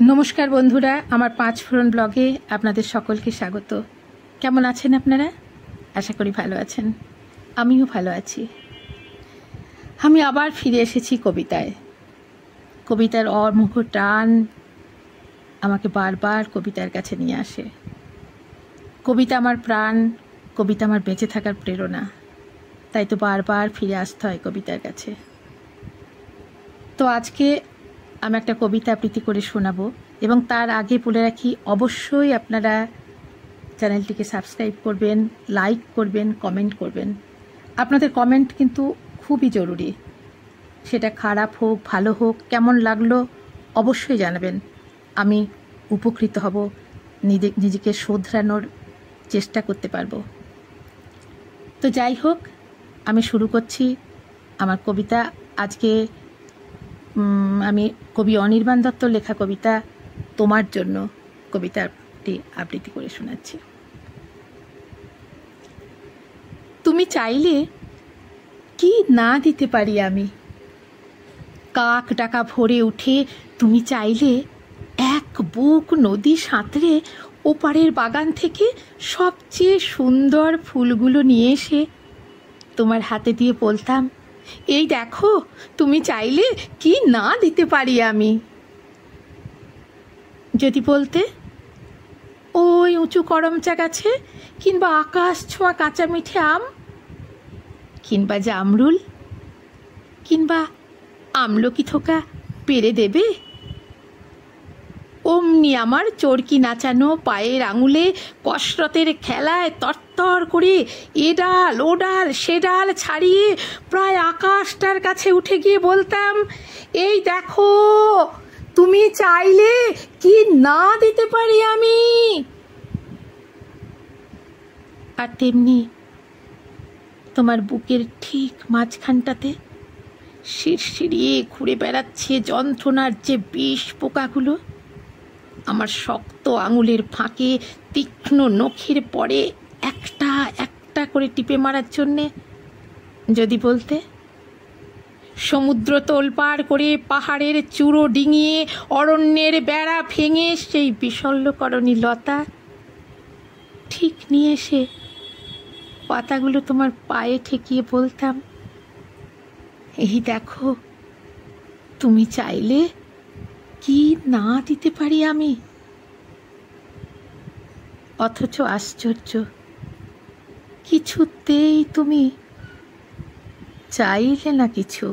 নমস্কার বন্ধুরা, আমার পাঁচ ফোড়ন ব্লগে আপনাদের সকলকে স্বাগত। কেমন আছেন আপনারা? আশা করি ভালো আছেন। আমিও ভালো আছি। আমি আবার ফিরে এসেছি কবিতায়। কবিতার অমোঘ টান আমাকে বারবার কবিতার কাছে নিয়ে আসে। কবিতা আমার প্রাণ, কবিতা আমার বেঁচে থাকার প্রেরণা। তাই তো বারবার ফিরে আসতে হয় কবিতার কাছে। তো আজকে আমি একটা কবিতা আবৃত্তি করে শোনাবো, এবং তার আগে বলে রাখি, অবশ্যই আপনারা চ্যানেলটিকে সাবস্ক্রাইব করবেন, লাইক করবেন, কমেন্ট করবেন। আপনাদের কমেন্ট কিন্তু খুবই জরুরি। সেটা খারাপ হোক, ভালো হোক, কেমন লাগলো অবশ্যই জানাবেন। আমি উপকৃত হব, নিজেকে শোধরানোর চেষ্টা করতে পারবো। তো যাই হোক, আমি শুরু করছি আমার কবিতা। আজকে আমি কবি অনির্বাণ দত্তর লেখা কবিতা তোমার জন্য কবিতাটি আবৃত্তি করে শোনাচ্ছি। তুমি চাইলে কি না দিতে পারি আমি। কাক ডাকা ভরে উঠে তুমি চাইলে এক বুক নদী সাঁতরে ওপারের বাগান থেকে সবচেয়ে সুন্দর ফুলগুলো নিয়ে এসে তোমার হাতে দিয়ে বলতাম, এই দেখো, তুমি চাইলে কি না দিতে পারি আমি। যদি বলতে, ওই উঁচু করমচা গাছে, কিংবা আকাশ ছোঁয়া কাঁচা মিঠে আম, কিংবা জামরুল, কিংবা আমলকি থোকা পেরে দেবে। অমনি আমার চরকি নাচানো পায়ের আঙুলে কসরতের খেলায় তরতর করে এ ডাল ও ডাল সে ডাল ছাড়িয়ে প্রায় আকাশটার কাছে উঠে গিয়ে বলতাম, এই দেখো, তুমি চাইলে কি না দিতে পারি আমি। আর তেমনি তোমার বুকের ঠিক মাঝখানটাতে শিরশিরিয়ে ঘুরে বেড়াচ্ছে যন্ত্রণার যে বিষ পোকাগুলো। আমার শক্ত আঙুলের ফাঁকে তীক্ষ্ণ নখের পরে একটা একটা করে টিপে মারার জন্যে যদি বলতে, সমুদ্র তোলপাড় করে পাহাড়ের চূড়ো ডিঙিয়ে অরণ্যের বেড়া ভেঙে সেই বিশল্যকরণী লতা ঠিক নিয়ে এসে পাতাগুলো তোমার পায়ে ঠেকিয়ে বলতাম, এই দেখো, তুমি চাইলে কি না দিতে পারি আমি। অথচ আশ্চর্য, কিছুতেই তুমি চাইলে না কিছু।